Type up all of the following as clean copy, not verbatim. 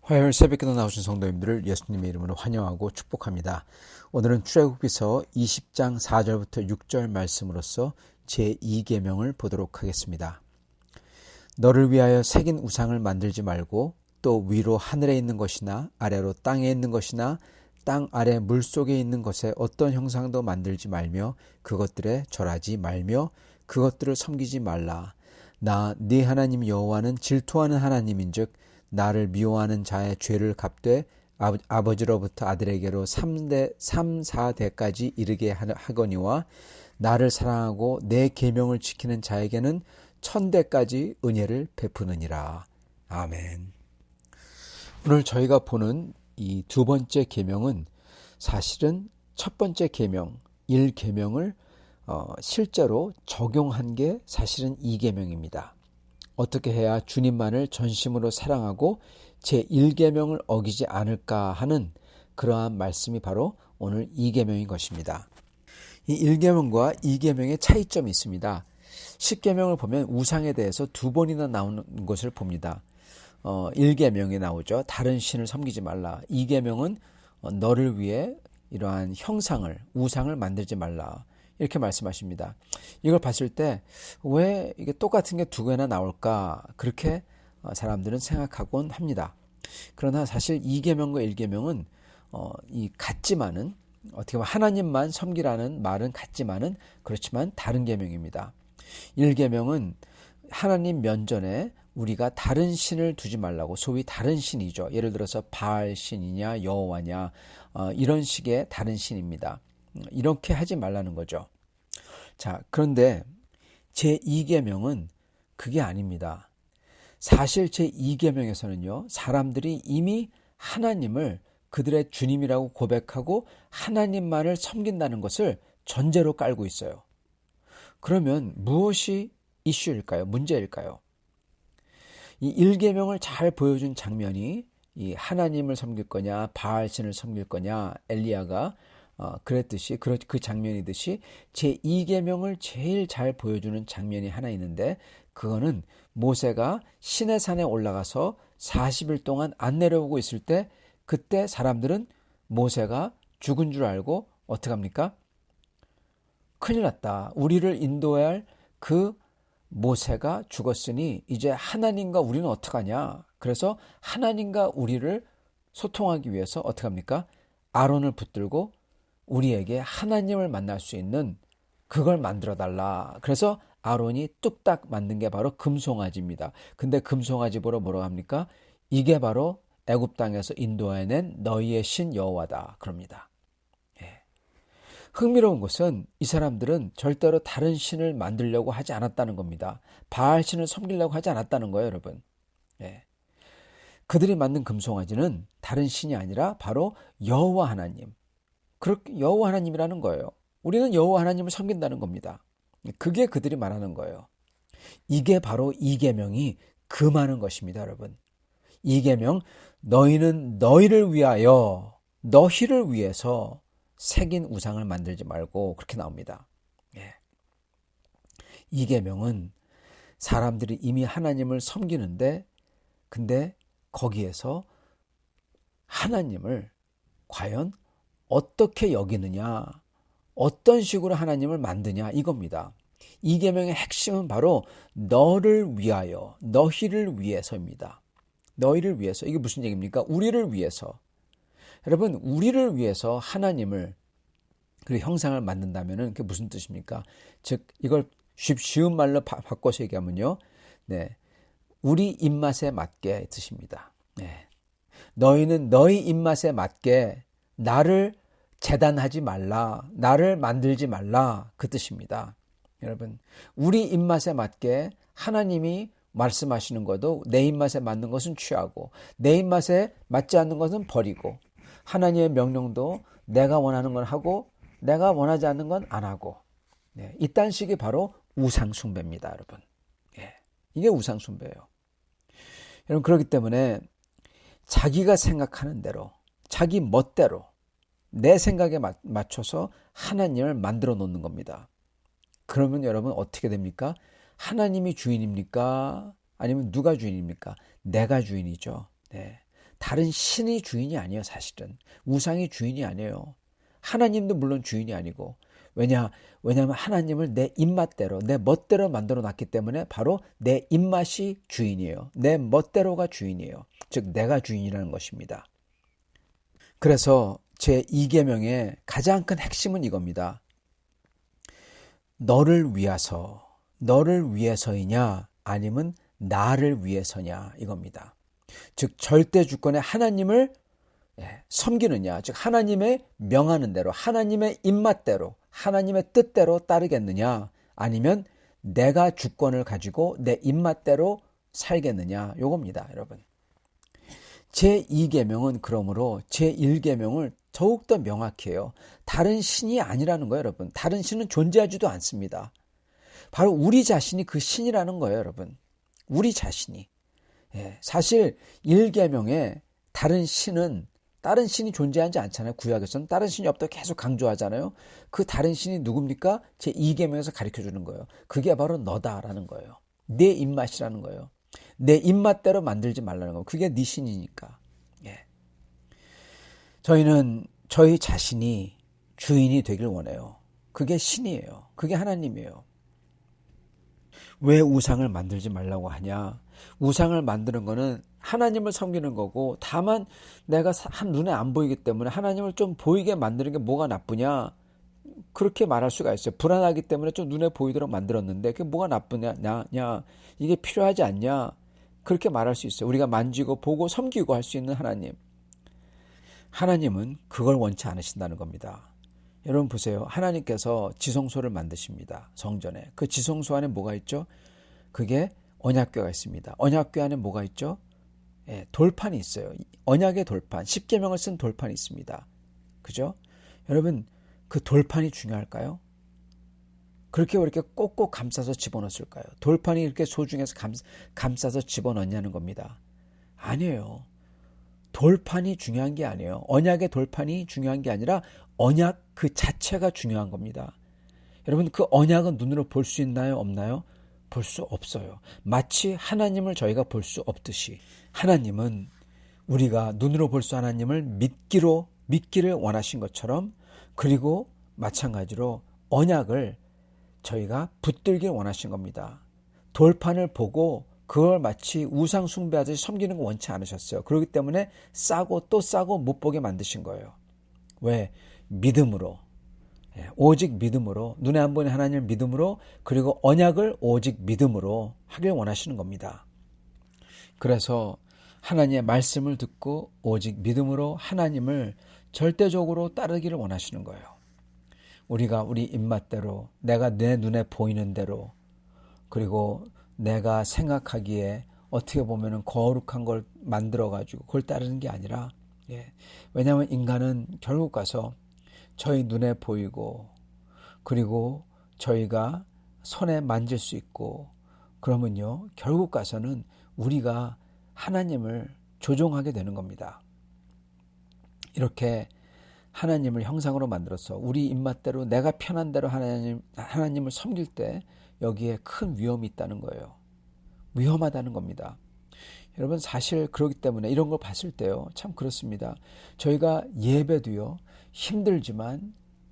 화요일 새벽기도 나오신 성도님들을 예수님의 이름으로 환영하고 축복합니다. 오늘은 출애굽기서 20장 4절부터 6절 말씀으로서 제2계명을 보도록 하겠습니다. 너를 위하여 새긴 우상을 만들지 말고 또 위로 하늘에 있는 것이나 아래로 땅에 있는 것이나 땅 아래 물속에 있는 것에 어떤 형상도 만들지 말며 그것들에 절하지 말며 그것들을 섬기지 말라. 나 네 하나님 여호와는 질투하는 하나님인즉 나를 미워하는 자의 죄를 갚되 아버지로부터 아들에게로 4대까지 이르게 하거니와 나를 사랑하고 내 계명을 지키는 자에게는 1000대까지 은혜를 베푸느니라. 아멘. 오늘 저희가 보는 이 두 번째 계명은 사실은 첫 번째 계명 1계명을 실제로 적용한 게 사실은 2계명입니다. 어떻게 해야 주님만을 전심으로 사랑하고 제1계명을 어기지 않을까 하는 그러한 말씀이 바로 오늘 2계명인 것입니다. 이 1계명과 2계명의 차이점이 있습니다. 10계명을 보면 우상에 대해서 2번이나 나오는 것을 봅니다. 1계명에 나오죠. 다른 신을 섬기지 말라. 2계명은 너를 위해 이러한 형상을, 우상을 만들지 말라. 이렇게 말씀하십니다. 이걸 봤을 때 왜 이게 똑같은 게 2개나 나올까? 그렇게 사람들은 생각하곤 합니다. 그러나 사실 2계명과 1계명은 같지만은 어떻게 보면 하나님만 섬기라는 말은 같지만은 그렇지만 다른 계명입니다. 1계명은 하나님 면전에 우리가 다른 신을 두지 말라고, 소위 다른 신이죠. 예를 들어서 바알 신이냐 여호와냐 이런 식의 다른 신입니다. 이렇게 하지 말라는 거죠. 자, 그런데 제2계명은 그게 아닙니다. 사실 제2계명에서는요, 사람들이 이미 하나님을 그들의 주님이라고 고백하고 하나님만을 섬긴다는 것을 전제로 깔고 있어요. 그러면 무엇이 이슈일까요? 문제일까요? 이 1계명을 잘 보여준 장면이 이 하나님을 섬길 거냐, 바알신을 섬길 거냐, 엘리야가 그랬듯이 그 장면이듯이 제2계명을 제일 잘 보여주는 장면이 하나 있는데, 그거는 모세가 시내산에 올라가서 40일 동안 안 내려오고 있을 때, 그때 사람들은 모세가 죽은 줄 알고 어떻게 합니까? 큰일 났다. 우리를 인도해야 할 그 모세가 죽었으니 이제 하나님과 우리는 어떡하냐. 그래서 하나님과 우리를 소통하기 위해서 어떻게 합니까? 아론을 붙들고 우리에게 하나님을 만날 수 있는 그걸 만들어 달라. 그래서 아론이 뚝딱 만든 게 바로 금송아지입니다. 근데 금송아지 보러 뭐라고 합니까? 이게 바로 애굽 땅에서 인도해낸 너희의 신 여호와다. 그럽니다. 흥미로운 것은 이 사람들은 절대로 다른 신을 만들려고 하지 않았다는 겁니다. 바알 신을 섬기려고 하지 않았다는 거예요, 여러분. 그들이 만든 금송아지는 다른 신이 아니라 바로 여호와 하나님. 그렇게 여호와 하나님이라는 거예요. 우리는 여호와 하나님을 섬긴다는 겁니다. 그게 그들이 말하는 거예요. 이게 바로 2계명이 금하는 것입니다, 여러분. 2계명, 너희는 너희를 위하여, 너희를 위해서 새긴 우상을 만들지 말고, 그렇게 나옵니다. 2계명은 사람들이 이미 하나님을 섬기는데, 근데 거기에서 하나님을 과연 어떻게 여기느냐, 어떤 식으로 하나님을 만드냐, 이겁니다. 2계명의 핵심은 바로 너를 위하여, 너희를 위해서입니다. 너희를 위해서. 이게 무슨 얘기입니까? 우리를 위해서. 여러분, 우리를 위해서 하나님을, 그 형상을 만든다면은 그게 무슨 뜻입니까? 즉, 이걸 쉬운 말로 바꿔서 얘기하면요, 우리 입맛에 맞게 뜻입니다. 너희는 너희 입맛에 맞게 나를 재단하지 말라, 나를 만들지 말라, 그 뜻입니다. 여러분, 우리 입맛에 맞게 하나님이 말씀하시는 것도 내 입맛에 맞는 것은 취하고 내 입맛에 맞지 않는 것은 버리고, 하나님의 명령도 내가 원하는 건 하고 내가 원하지 않는 건 안 하고, 이딴 식이 바로 우상숭배입니다, 여러분. 이게 우상숭배예요. 여러분, 그렇기 때문에 자기가 생각하는 대로, 자기 멋대로 내 생각에 맞춰서 하나님을 만들어 놓는 겁니다. 그러면 여러분 어떻게 됩니까? 하나님이 주인입니까? 아니면 누가 주인입니까? 내가 주인이죠. 다른 신이 주인이 아니에요, 사실은. 우상이 주인이 아니에요. 하나님도 물론 주인이 아니고. 왜냐하면 하나님을 내 입맛대로, 내 멋대로 만들어 놨기 때문에 바로 내 입맛이 주인이에요. 내 멋대로가 주인이에요. 즉, 내가 주인이라는 것입니다. 그래서 제2계명의 가장 큰 핵심은 이겁니다. 너를 위해서이냐, 아니면 나를 위해서냐, 이겁니다. 즉, 절대 주권의 하나님을 섬기느냐, 즉 하나님의 명하는 대로, 하나님의 입맛대로, 하나님의 뜻대로 따르겠느냐, 아니면 내가 주권을 가지고 내 입맛대로 살겠느냐, 요겁니다, 여러분. 제2계명은 그러므로 제1계명을 더욱더 명확히 해요. 다른 신이 아니라는 거예요, 여러분. 다른 신은 존재하지도 않습니다. 바로 우리 자신이 그 신이라는 거예요, 여러분. 우리 자신이. 사실 1계명에 다른 신이 존재하지 않잖아요. 구약에서는 다른 신이 없다고 계속 강조하잖아요. 그 다른 신이 누굽니까? 제2계명에서 가르쳐주는 거예요. 그게 바로 너다라는 거예요. 내 입맛이라는 거예요. 내 입맛대로 만들지 말라는 거예요. 그게 네 신이니까. 저희는 저희 자신이 주인이 되길 원해요. 그게 신이에요. 그게 하나님이에요. 왜 우상을 만들지 말라고 하냐? 우상을 만드는 거는 하나님을 섬기는 거고, 다만 내가 눈에 안 보이기 때문에 하나님을 좀 보이게 만드는 게 뭐가 나쁘냐? 그렇게 말할 수가 있어요. 불안하기 때문에 좀 눈에 보이도록 만들었는데 그게 뭐가 나쁘냐? 이게 필요하지 않냐? 그렇게 말할 수 있어요. 우리가 만지고 보고 섬기고 할 수 있는 하나님. 하나님은 그걸 원치 않으신다는 겁니다. 여러분 보세요. 하나님께서 지성소를 만드십니다. 성전에. 그 지성소 안에 뭐가 있죠? 그게 언약궤가 있습니다. 언약궤 안에 뭐가 있죠? 예, 돌판이 있어요. 언약의 돌판, 십계명을 쓴 돌판이 있습니다. 그죠? 여러분, 그 돌판이 중요할까요? 그렇게 꼭꼭 감싸서 집어넣었을까요? 돌판이 이렇게 소중해서 감싸서 집어넣냐는 겁니다. 아니에요. 돌판이 중요한 게 아니에요. 언약의 돌판이 중요한 게 아니라 언약 그 자체가 중요한 겁니다. 여러분, 그 언약은 눈으로 볼 수 있나요? 없나요? 볼 수 없어요. 마치 하나님을 저희가 볼 수 없듯이 하나님은 우리가 눈으로 볼 수 하나님을 믿기를 원하신 것처럼, 그리고 마찬가지로 언약을 저희가 붙들길 원하신 겁니다. 돌판을 보고 그걸 마치 우상 숭배하듯이 섬기는 거 원치 않으셨어요. 그렇기 때문에 싸고 또 싸고 못 보게 만드신 거예요. 왜? 믿음으로, 오직 믿음으로, 눈에 안 보이는 하나님을 믿음으로, 그리고 언약을 오직 믿음으로 하길 원하시는 겁니다. 그래서 하나님의 말씀을 듣고 오직 믿음으로 하나님을 절대적으로 따르기를 원하시는 거예요. 우리가 우리 입맛대로, 내가 내 눈에 보이는 대로, 그리고 내가 생각하기에 어떻게 보면 거룩한 걸 만들어가지고 그걸 따르는 게 아니라, 왜냐하면 인간은 결국 가서 저희 눈에 보이고, 그리고 저희가 손에 만질 수 있고, 그러면요, 결국 가서는 우리가 하나님을 조종하게 되는 겁니다. 이렇게 하나님을 형상으로 만들어서 우리 입맛대로 내가 편한 대로 하나님을 섬길 때 여기에 큰 위험이 있다는 거예요. 위험하다는 겁니다. 여러분, 사실 그렇기 때문에 이런 걸 봤을 때요, 참 그렇습니다. 저희가 예배도요,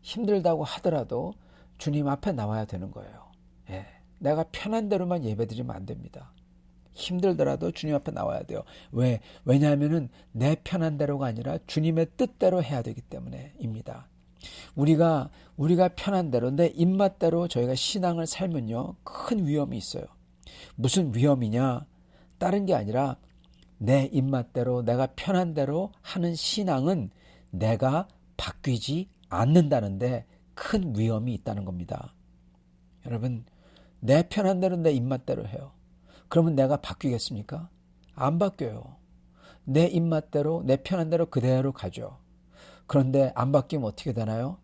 힘들다고 하더라도 주님 앞에 나와야 되는 거예요. 내가 편한 대로만 예배드리면 안 됩니다. 힘들더라도 주님 앞에 나와야 돼요. 왜? 왜냐하면은 내 편한 대로가 아니라 주님의 뜻대로 해야 되기 때문에입니다. 우리가 편한 대로, 내 입맛대로 저희가 신앙을 살면요, 큰 위험이 있어요. 무슨 위험이냐? 다른 게 아니라 내 입맛대로, 내가 편한 대로 하는 신앙은 내가 바뀌지 않는다는데 큰 위험이 있다는 겁니다. 여러분, 내 편한 대로, 내 입맛대로 해요. 그러면 내가 바뀌겠습니까? 안 바뀌어요. 내 입맛대로, 내 편한 대로 그대로 가죠. 그런데 안 바뀌면 어떻게 되나요?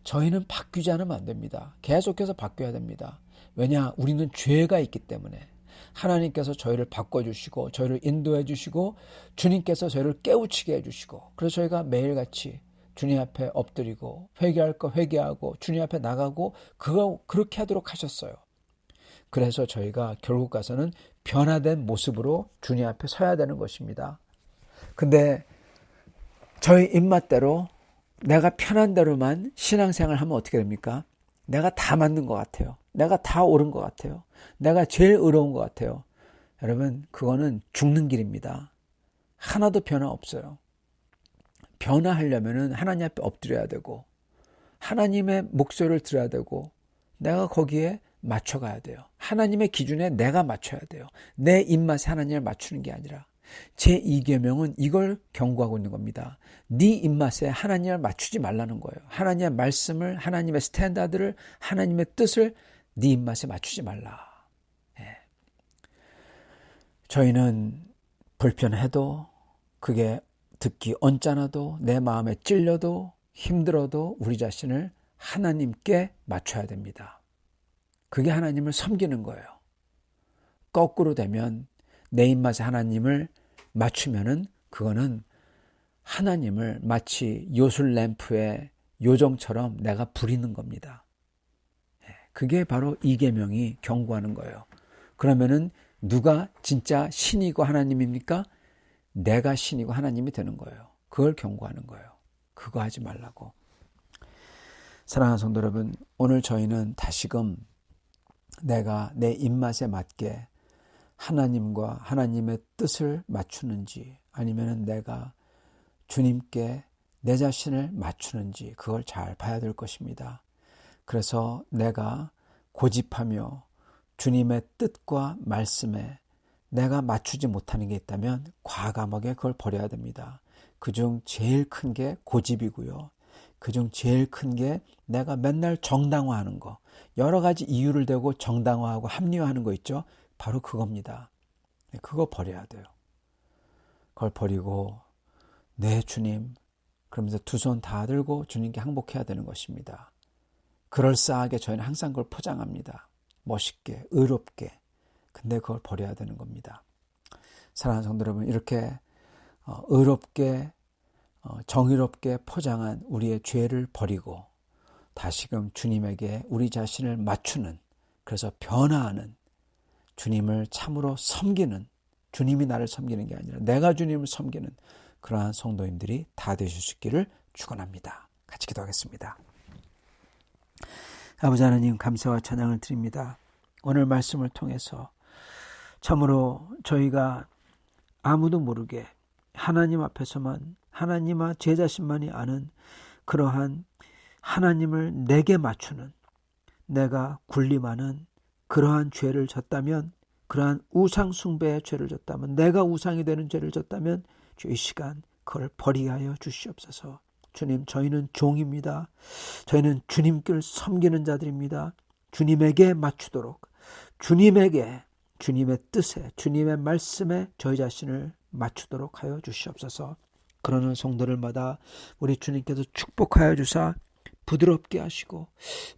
저희는 바뀌지 않으면 안 됩니다. 계속해서 바뀌어야 됩니다. 왜냐? 우리는 죄가 있기 때문에 하나님께서 저희를 바꿔주시고, 저희를 인도해 주시고, 주님께서 저희를 깨우치게 해주시고, 그래서 저희가 매일같이 주님 앞에 엎드리고, 회개할 거 회개하고, 주님 앞에 나가고, 그렇게 하도록 하셨어요. 그래서 저희가 결국 가서는 변화된 모습으로 주님 앞에 서야 되는 것입니다. 근데 저희 입맛대로, 내가 편한 대로만 신앙생활 하면 어떻게 됩니까? 내가 다 맞는 것 같아요. 내가 다 옳은 것 같아요. 내가 제일 의로운 것 같아요. 여러분, 그거는 죽는 길입니다. 하나도 변화 없어요. 변화하려면 하나님 앞에 엎드려야 되고, 하나님의 목소리를 들어야 되고, 내가 거기에 맞춰가야 돼요. 하나님의 기준에 내가 맞춰야 돼요. 내 입맛에 하나님을 맞추는 게 아니라. 제2계명은 이걸 경고하고 있는 겁니다. 네 입맛에 하나님을 맞추지 말라는 거예요. 하나님의 말씀을, 하나님의 스탠다드를, 하나님의 뜻을 네 입맛에 맞추지 말라. 저희는 불편해도, 그게 듣기 언짢아도, 내 마음에 찔려도, 힘들어도 우리 자신을 하나님께 맞춰야 됩니다. 그게 하나님을 섬기는 거예요. 거꾸로 되면, 내 입맛에 하나님을 맞추면은 그거는 하나님을 마치 요술 램프의 요정처럼 내가 부리는 겁니다. 그게 바로 이 계명이 경고하는 거예요. 그러면은 누가 진짜 신이고 하나님입니까? 내가 신이고 하나님이 되는 거예요. 그걸 경고하는 거예요. 그거 하지 말라고. 사랑하는 성도 여러분, 오늘 저희는 다시금 내가 내 입맛에 맞게 하나님과 하나님의 뜻을 맞추는지, 아니면 내가 주님께 내 자신을 맞추는지, 그걸 잘 봐야 될 것입니다. 그래서 내가 고집하며 주님의 뜻과 말씀에 내가 맞추지 못하는 게 있다면 과감하게 그걸 버려야 됩니다. 그중 제일 큰 게 고집이고요. 그중 제일 큰 게 내가 맨날 정당화하는 거, 여러 가지 이유를 대고 정당화하고 합리화하는 거 있죠. 바로 그겁니다. 그거 버려야 돼요. 그걸 버리고 네 주님, 그러면서 두 손 다 들고 주님께 항복해야 되는 것입니다. 그럴싸하게 저희는 항상 그걸 포장합니다. 멋있게, 의롭게. 근데 그걸 버려야 되는 겁니다. 사랑하는 성도 여러분, 이렇게 의롭게 정의롭게 포장한 우리의 죄를 버리고 다시금 주님에게 우리 자신을 맞추는, 그래서 변화하는, 주님을 참으로 섬기는, 주님이 나를 섬기는 게 아니라 내가 주님을 섬기는 그러한 성도님들이 다 되실 수 있기를 축원합니다. 같이 기도하겠습니다. 아버지 하나님, 감사와 찬양을 드립니다. 오늘 말씀을 통해서 참으로 저희가 아무도 모르게 하나님 앞에서만, 하나님과 제 자신만이 아는 그러한 하나님을 내게 맞추는, 내가 군림하는 그러한 죄를 졌다면, 그러한 우상 숭배의 죄를 졌다면, 내가 우상이 되는 죄를 졌다면 이 시간 그걸 버리게 하여 주시옵소서. 주님, 저희는 종입니다. 저희는 주님께 섬기는 자들입니다. 주님에게 맞추도록, 주님에게, 주님의 뜻에, 주님의 말씀에 저희 자신을 맞추도록 하여 주시옵소서. 그러는 성도들마다 우리 주님께서 축복하여 주사 부드럽게 하시고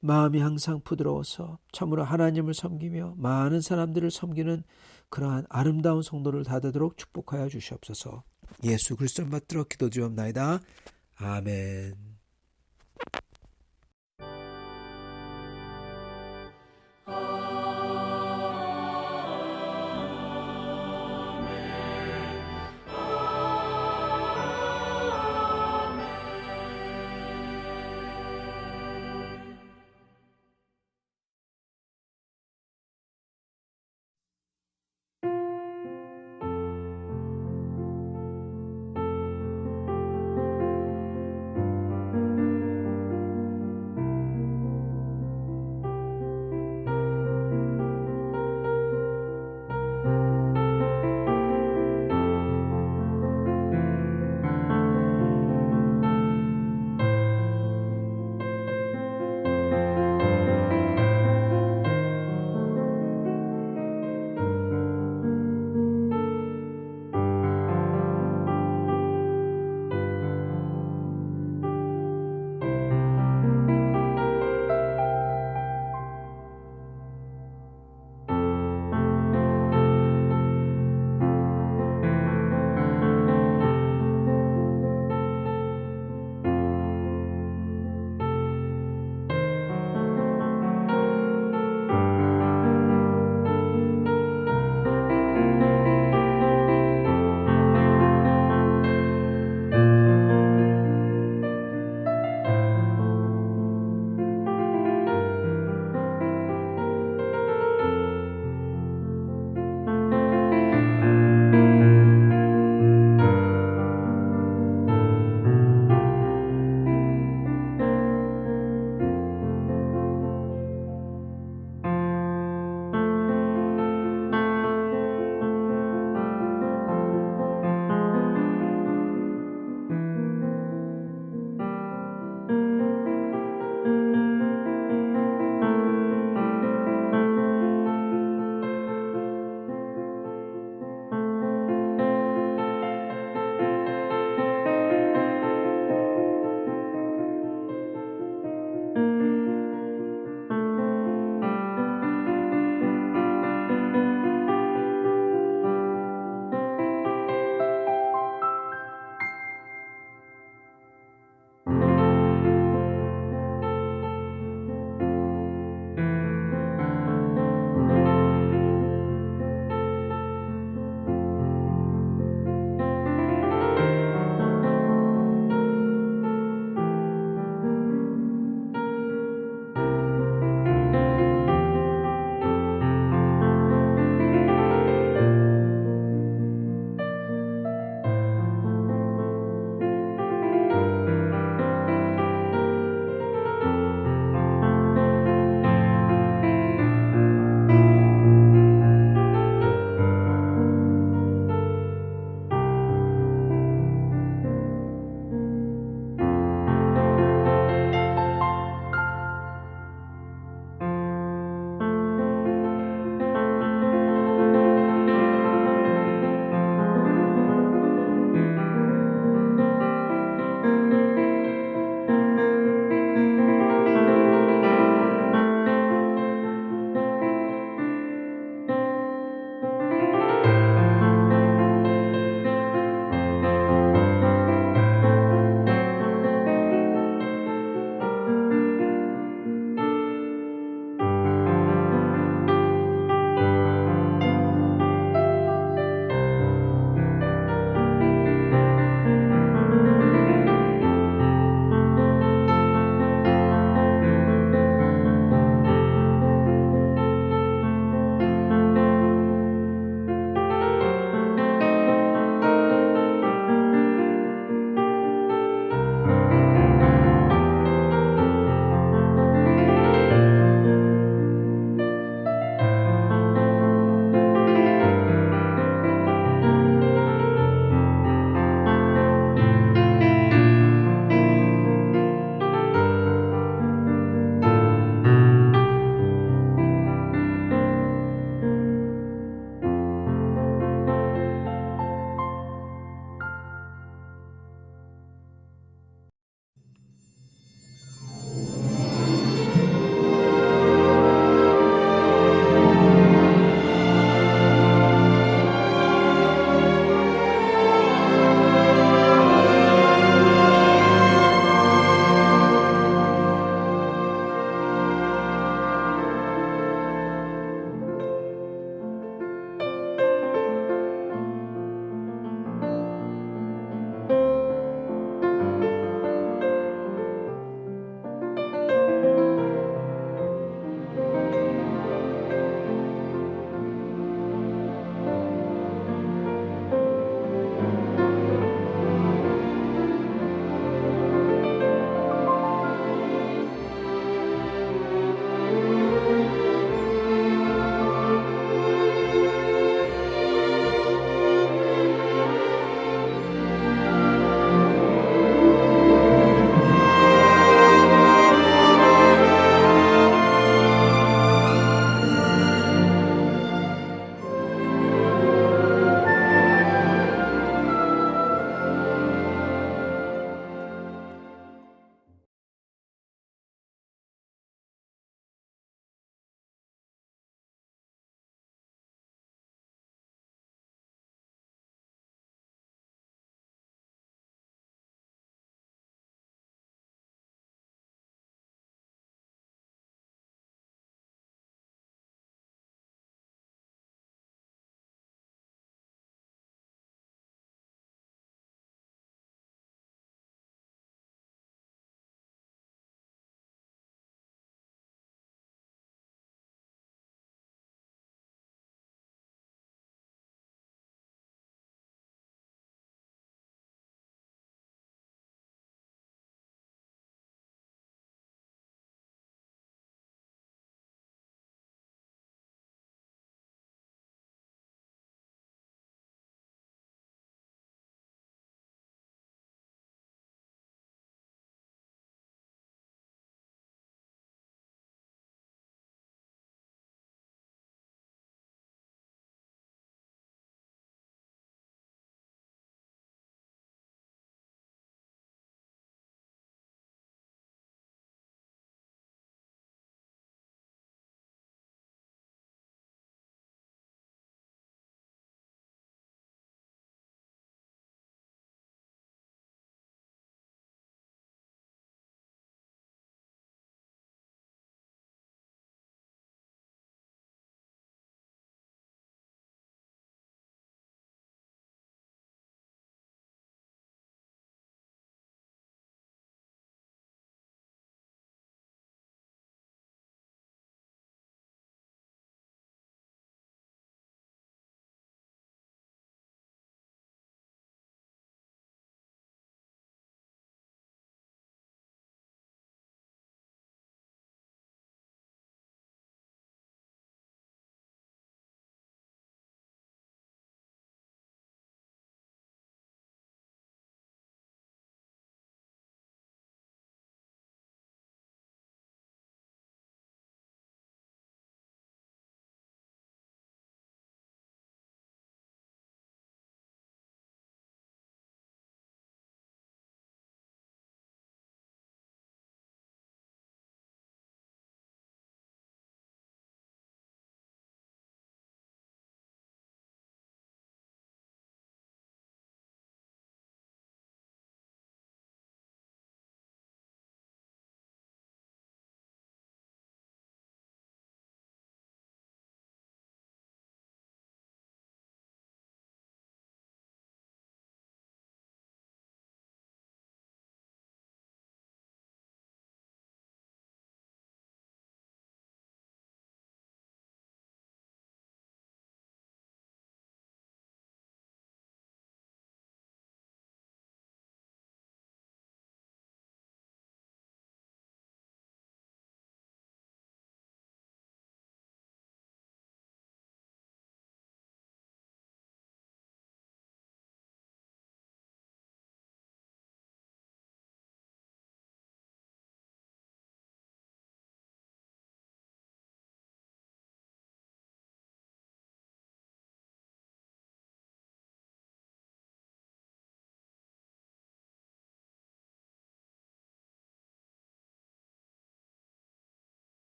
마음이 항상 부드러워서 참으로 하나님을 섬기며 많은 사람들을 섬기는 그러한 아름다운 성도를 다 되도록 축복하여 주시옵소서. 예수 그리스도 받들어 기도드리옵나이다. 아멘.